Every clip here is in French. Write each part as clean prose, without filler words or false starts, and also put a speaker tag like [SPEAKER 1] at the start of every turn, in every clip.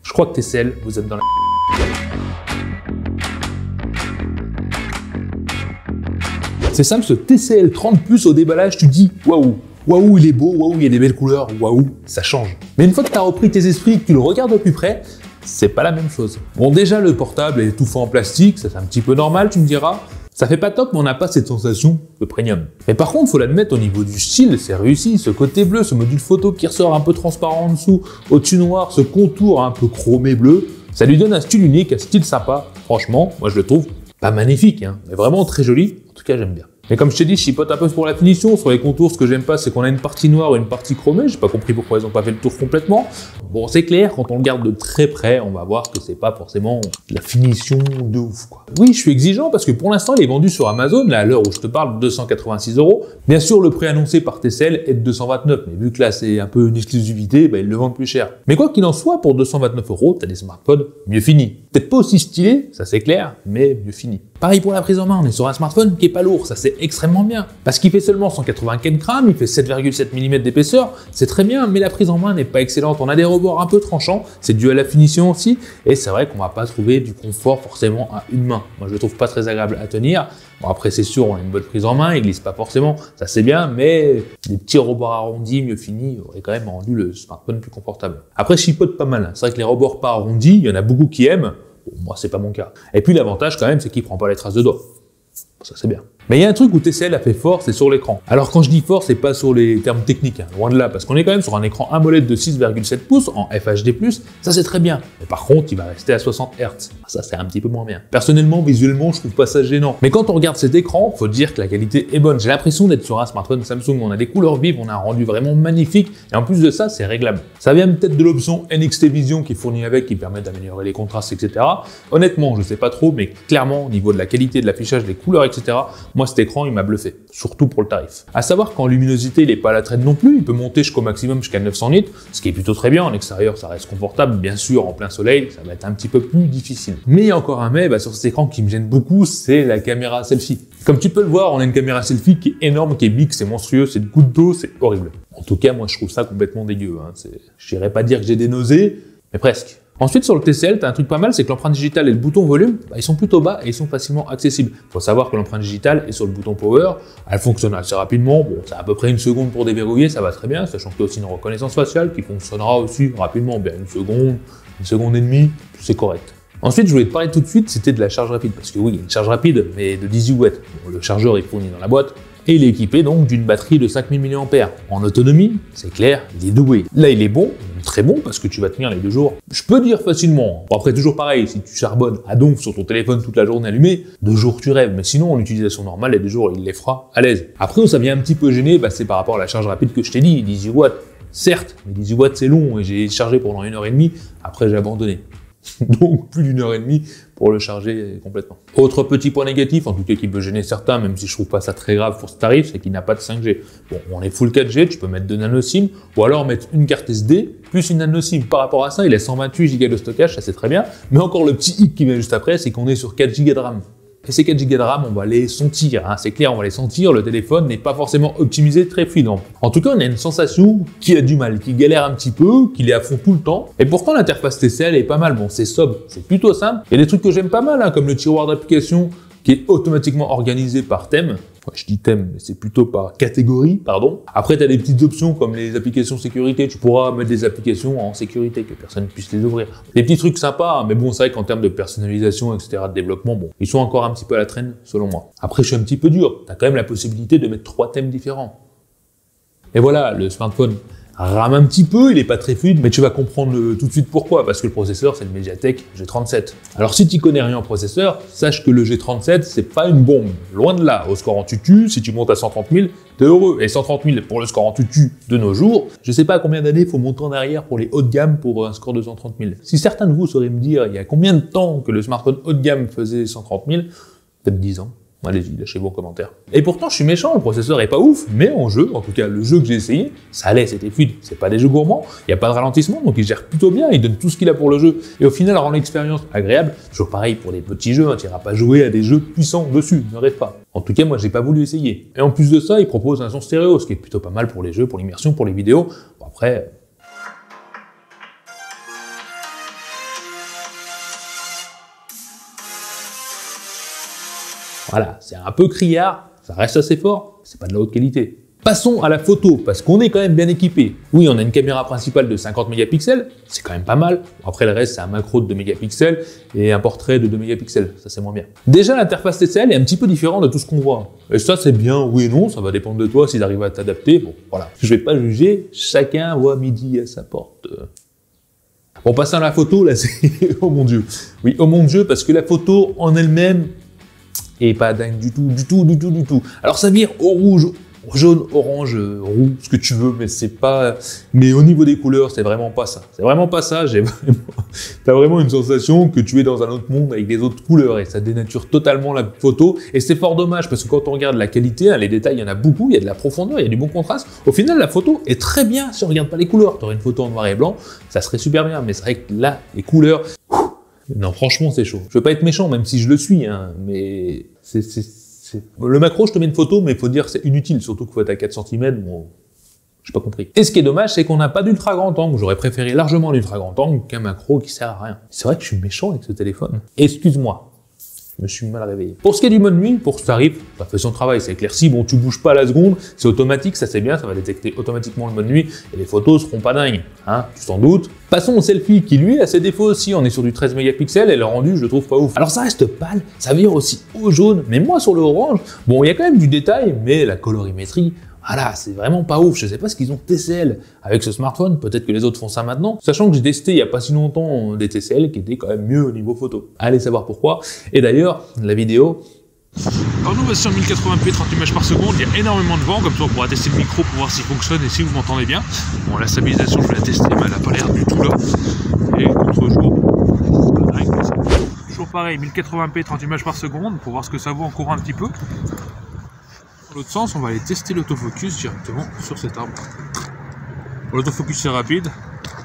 [SPEAKER 1] Je crois que TCL, vous êtes dans la... C'est simple, ce TCL 30 Plus au déballage, tu dis waouh, waouh il est beau, waouh il y a des belles couleurs, waouh ça change. Mais une fois que tu as repris tes esprits et que tu le regardes de plus près, c'est pas la même chose. Bon déjà le portable est tout fait en plastique, ça c'est un petit peu normal tu me diras. Ça fait pas top mais on n'a pas cette sensation de premium. Mais par contre faut l'admettre au niveau du style, c'est réussi, ce côté bleu, ce module photo qui ressort un peu transparent en dessous, au-dessus noir, ce contour un peu chromé bleu, ça lui donne un style unique, un style sympa. Franchement, moi je le trouve pas magnifique, hein, mais vraiment très joli, en tout cas j'aime bien. Mais comme je t'ai dit, je chipote un peu pour la finition, sur les contours, ce que j'aime pas, c'est qu'on a une partie noire et une partie chromée, j'ai pas compris pourquoi ils ont pas fait le tour complètement. Bon, c'est clair, quand on le regarde de très près, on va voir que c'est pas forcément la finition de ouf, quoi. Oui, je suis exigeant parce que pour l'instant, il est vendu sur Amazon, là, à l'heure où je te parle, de 286 €. Bien sûr, le prix annoncé par TCL est de 229, mais vu que là, c'est un peu une exclusivité, bah, ils le vendent plus cher. Mais quoi qu'il en soit, pour 229 €, t'as des smartphones mieux finis. Peut-être pas aussi stylés, ça c'est clair, mais mieux finis. Pareil pour la prise en main, on est sur un smartphone qui est pas lourd, ça c'est extrêmement bien. Parce qu'il fait seulement 184 grammes, il fait 7,7 mm d'épaisseur, c'est très bien, mais la prise en main n'est pas excellente. On a des rebords un peu tranchants, c'est dû à la finition aussi, et c'est vrai qu'on va pas trouver du confort forcément à une main. Moi je le trouve pas très agréable à tenir. Bon après c'est sûr, on a une bonne prise en main, il glisse pas forcément, ça c'est bien, mais des petits rebords arrondis, mieux finis, auraient quand même rendu le smartphone plus confortable. Après je chipote pas mal, c'est vrai que les rebords pas arrondis, il y en a beaucoup qui aiment. Bon, moi, c'est pas mon cas. Et puis, l'avantage, quand même, c'est qu'il prend pas les traces de doigts. Ça, c'est bien. Mais il y a un truc où TCL a fait fort, c'est sur l'écran. Alors, quand je dis fort, c'est pas sur les termes techniques, hein, loin de là, parce qu'on est quand même sur un écran AMOLED de 6,7 pouces en FHD+, ça c'est très bien. Mais par contre, il va rester à 60 Hz. Ça, c'est un petit peu moins bien. Personnellement, visuellement, je trouve pas ça gênant. Mais quand on regarde cet écran, faut dire que la qualité est bonne. J'ai l'impression d'être sur un smartphone Samsung. On a des couleurs vives, on a un rendu vraiment magnifique, et en plus de ça, c'est réglable. Ça vient peut-être de l'option NXT Vision qui est fournie avec, qui permet d'améliorer les contrastes, etc. Honnêtement, je sais pas trop, mais clairement, au niveau de la qualité de l'affichage, des couleurs, etc., moi, cet écran, il m'a bluffé, surtout pour le tarif. À savoir qu'en luminosité, il n'est pas à la traîne non plus, il peut monter jusqu'au maximum jusqu'à 900 nits, ce qui est plutôt très bien. En extérieur, ça reste confortable, bien sûr, en plein soleil, ça va être un petit peu plus difficile. Mais il y a encore un mais, sur cet écran qui me gêne beaucoup, c'est la caméra selfie. Comme tu peux le voir, on a une caméra selfie qui est énorme, qui est big, c'est monstrueux, c'est de gouttes d'eau, c'est horrible. En tout cas, moi, je trouve ça complètement dégueu. Hein. Je n'irais pas dire que j'ai des nausées, mais presque. Ensuite, sur le TCL, tu as un truc pas mal, c'est que l'empreinte digitale et le bouton volume, ils sont plutôt bas et ils sont facilement accessibles. Il faut savoir que l'empreinte digitale est sur le bouton power, elle fonctionne assez rapidement, bon, c'est à peu près 1 seconde pour déverrouiller, ça va très bien, sachant qu'il y a aussi une reconnaissance faciale qui fonctionnera aussi rapidement, bien 1 seconde et demie, c'est correct. Ensuite, je voulais te parler tout de suite, c'était de la charge rapide, parce que oui, une charge rapide, mais de 18 watts. Bon, le chargeur est fourni dans la boîte, et il est équipé donc d'une batterie de 5000 mAh. En autonomie, c'est clair, il est doué. Là, il est bon, très bon, parce que tu vas tenir les 2 jours. Je peux dire facilement. Bon, après, toujours pareil, si tu charbonnes à donf sur ton téléphone toute la journée allumé, 2 jours tu rêves. Mais sinon, en utilisation normale, les 2 jours, il les fera à l'aise. Après, où ça vient un petit peu gêner, c'est par rapport à la charge rapide que je t'ai dit, 18 watts. Certes, mais 18 watts c'est long, et j'ai chargé pendant 1h30, après j'ai abandonné. Donc plus d'1h30 pour le charger complètement. Autre petit point négatif, en tout cas qui peut gêner certains, même si je trouve pas ça très grave pour ce tarif, c'est qu'il n'a pas de 5G. Bon, on est full 4G, tu peux mettre 2 nano SIM, ou alors mettre une carte SD, plus une nano SIM. Par rapport à ça, il a 128 Go de stockage, ça c'est très bien, mais encore le petit hic qui vient juste après, c'est qu'on est sur 4 Go de RAM. Et ces 4 Go de RAM, on va les sentir, hein. C'est clair, on va les sentir, le téléphone n'est pas forcément optimisé très fluide. En tout cas, on a une sensation qui a du mal, qui galère un petit peu, qu'il est à fond tout le temps. Et pourtant, l'interface TCL est pas mal, bon, c'est sobre, c'est plutôt simple. Il y a des trucs que j'aime pas mal, hein, comme le tiroir d'application qui est automatiquement organisé par thème. Ouais, je dis thème, mais c'est plutôt par catégorie, pardon. Après, tu as des petites options comme les applications sécurité. Tu pourras mettre des applications en sécurité, que personne ne puisse les ouvrir. Des petits trucs sympas, hein, mais bon, c'est vrai qu'en termes de personnalisation, etc., de développement, bon, ils sont encore un petit peu à la traîne, selon moi. Après, je suis un petit peu dur. Tu as quand même la possibilité de mettre 3 thèmes différents. Et voilà, le smartphone rame un petit peu, il est pas très fluide, mais tu vas comprendre tout de suite pourquoi, parce que le processeur, c'est le Mediatek G37. Alors si tu connais rien en processeur, sache que le G37, c'est pas une bombe. Loin de là, au score en tutu, si tu montes à 130 000, t'es heureux. Et 130 000 pour le score en tutu de nos jours, je sais pas à combien d'années il faut monter en arrière pour les haut de gamme pour un score de 130 000. Si certains de vous sauraient me dire, il y a combien de temps que le smartphone haut de gamme faisait 130 000, peut-être 10 ans. Allez-y, lâchez vos commentaires. Et pourtant, je suis méchant, le processeur est pas ouf, mais en jeu, en tout cas le jeu que j'ai essayé, ça allait, c'était fluide. C'est pas des jeux gourmands, il n'y a pas de ralentissement, donc il gère plutôt bien, il donne tout ce qu'il a pour le jeu. Et au final, rend l'expérience agréable. Toujours pareil pour les petits jeux, hein, tu n'iras pas jouer à des jeux puissants dessus, ne rêve pas. En tout cas, moi, j'ai pas voulu essayer. Et en plus de ça, il propose un son stéréo, ce qui est plutôt pas mal pour les jeux, pour l'immersion, pour les vidéos. Bon, après... Voilà, c'est un peu criard, ça reste assez fort, c'est pas de la haute qualité. Passons à la photo, parce qu'on est quand même bien équipé. Oui, on a une caméra principale de 50 mégapixels, c'est quand même pas mal. Après, le reste, c'est un macro de 2 mégapixels et un portrait de 2 mégapixels, ça c'est moins bien. Déjà, l'interface TCL est un petit peu différente de tout ce qu'on voit. Et ça, c'est bien, oui et non, ça va dépendre de toi s'ils arrivent à t'adapter. Bon, voilà. Je vais pas juger, chacun voit midi à sa porte. Bon, passons à la photo, là, c'est... oh mon Dieu. Oui, oh mon Dieu, parce que la photo en elle-même est pas dingue du tout. Alors, ça vire au rouge, jaune, orange, roux, ce que tu veux, mais c'est pas... Mais au niveau des couleurs, c'est vraiment pas ça. C'est vraiment pas ça, t'as vraiment une sensation que tu es dans un autre monde avec des autres couleurs et ça dénature totalement la photo. Et c'est fort dommage parce que quand on regarde la qualité, hein, les détails, il y en a beaucoup, il y a de la profondeur, il y a du bon contraste. Au final, la photo est très bien si on regarde pas les couleurs. T'aurais une photo en noir et blanc, ça serait super bien, mais c'est vrai que là, les couleurs... Non, franchement, c'est chaud. Je veux pas être méchant, même si je le suis, hein, mais le macro, je te mets une photo, mais il faut dire que c'est inutile, surtout qu'il faut être à 4 cm, bon, j'ai pas compris. Et ce qui est dommage, c'est qu'on n'a pas d'ultra grand angle. J'aurais préféré largement l'ultra grand angle qu'un macro qui sert à rien. C'est vrai que je suis méchant avec ce téléphone. Excuse-moi. Je me suis mal réveillé. Pour ce qui est du mode nuit, pour ce tarif, ça fait son travail, c'est éclairci, bon tu bouges pas à la seconde, c'est automatique, ça c'est bien, ça va détecter automatiquement le mode nuit, et les photos seront pas dingues, hein, tu t'en doutes. Passons au selfie, qui lui a ses défauts aussi, on est sur du 13 mégapixels, et le rendu je le trouve pas ouf. Alors ça reste pâle, ça vire aussi au jaune, mais moi sur le orange, bon il y a quand même du détail, mais la colorimétrie, voilà, c'est vraiment pas ouf, je sais pas ce qu'ils ont TCL avec ce smartphone, peut-être que les autres font ça maintenant, sachant que j'ai testé il y a pas si longtemps des TCL qui étaient quand même mieux au niveau photo. Allez savoir pourquoi. Et d'ailleurs, la vidéo...
[SPEAKER 2] Alors nous voici en 1080p 30 images par seconde, il y a énormément de vent, comme ça on pourra tester le micro pour voir s'il fonctionne et si vous m'entendez bien. Bon la stabilisation je vais la tester, mais elle n'a pas l'air du tout là. Et contre-jour, toujours pareil, 1080p 30 images par seconde pour voir ce que ça vaut en courant un petit peu. Dans l'autre sens, on va aller tester l'autofocus directement sur cet arbre. L'autofocus c'est rapide,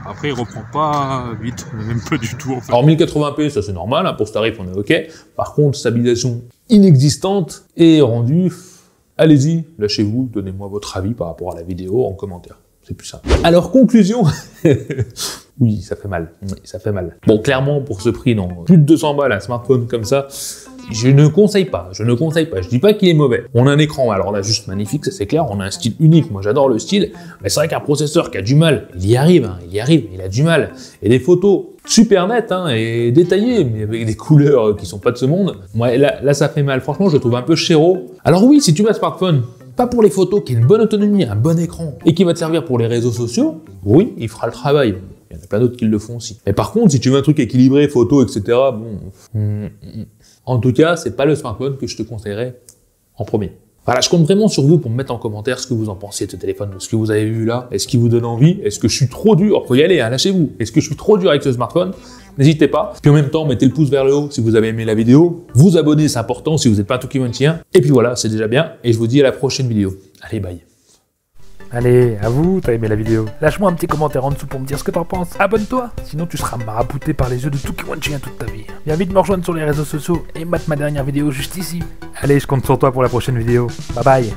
[SPEAKER 2] après il reprend pas vite, même pas du tout en fait.
[SPEAKER 1] Alors 1080p ça c'est normal, hein, pour ce tarif on est ok. Par contre stabilisation inexistante et rendu, allez-y, lâchez-vous, donnez-moi votre avis par rapport à la vidéo en commentaire. C'est plus simple. Alors conclusion, oui ça fait mal, oui, ça fait mal. Bon clairement pour ce prix, non, plus de 200 balles un smartphone comme ça, je ne conseille pas, je dis pas qu'il est mauvais. On a un écran, alors là, juste magnifique, ça c'est clair, on a un style unique, moi j'adore le style, mais c'est vrai qu'un processeur qui a du mal, il y arrive, il a du mal. Et des photos super nettes, hein, et détaillées, mais avec des couleurs qui sont pas de ce monde, ouais, là ça fait mal, franchement je le trouve un peu chéro. Alors oui, si tu veux un smartphone, pas pour les photos, qui a une bonne autonomie, un bon écran, et qui va te servir pour les réseaux sociaux, oui, il fera le travail. Il y en a plein d'autres qui le font aussi. Mais par contre, si tu veux un truc équilibré, photo, etc., bon... En tout cas, c'est pas le smartphone que je te conseillerais en premier. Voilà, je compte vraiment sur vous pour me mettre en commentaire ce que vous en pensez de ce téléphone, de ce que vous avez vu là. Est-ce qu'il vous donne envie? Est-ce que je suis trop dur? Faut y aller, hein, lâchez-vous. Est-ce que je suis trop dur avec ce smartphone? N'hésitez pas. Puis en même temps, mettez le pouce vers le haut si vous avez aimé la vidéo. Vous abonnez, c'est important si vous n'êtes pas un Tokiwontien. Et puis voilà, c'est déjà bien. Et je vous dis à la prochaine vidéo. Allez, bye.
[SPEAKER 3] Allez, à vous, t'as aimé la vidéo. Lâche-moi un petit commentaire en dessous pour me dire ce que t'en penses. Abonne-toi, sinon tu seras marabouté par les yeux de Tokiwontien toute ta vie. Viens vite me rejoindre sur les réseaux sociaux et mate ma dernière vidéo juste ici. Allez, je compte sur toi pour la prochaine vidéo. Bye bye.